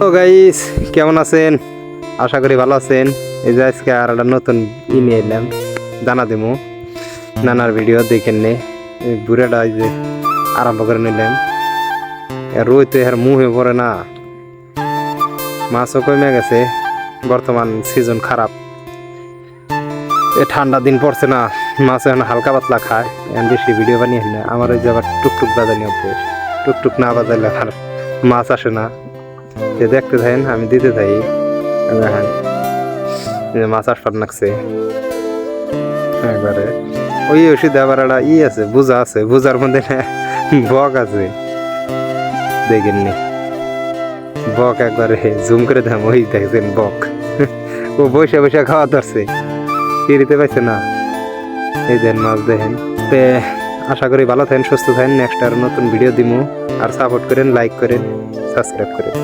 তো গাইস কেমন আছেন? আশা করি ভালো আছেন। এই যে আজকে আর একটা নতুন নিয়ে এলাম, দানা দিমু। নানার ভিডিও দেখেন নে বুড়াটা এই যে আরম্ভ করে নিলাম। রোদ তো এর মুহে পড়ে না, মাছও কমে গেছে। বর্তমান সিজন খারাপ, এ ঠান্ডা দিন পড়ছে না, মাছ এখন হালকা পাতলা খায়। এখন বেশি ভিডিও বানিয়ে না। আমার ওই যে আবার টুকটুক বাজানি অভ্যেস, টুকটুক না বাজাইলে আর মাছ আসে না। দেখতে থাকেন, আমি দিতে থাকি। হ্যাঁ, মাছ আসবার নাকছে একবারে। ওই ওষুধে আবার একটা আছে, বুঝা আছে, বুঝার মধ্যে বক আছে, দেখেননি? বক একবারে জুম করে দাম, ওই দেখছেন বক, ও বসে বসে খাওয়া ধরছে, টিরিতে পাইছে না। এই দেন মাছ দেখেন। তে আশা করি ভালো থাকেন, সুস্থ থাকেন। নেক্সট আর নতুন ভিডিও দিমু। আর সাপোর্ট করেন, লাইক করেন, সাবস্ক্রাইব করেন।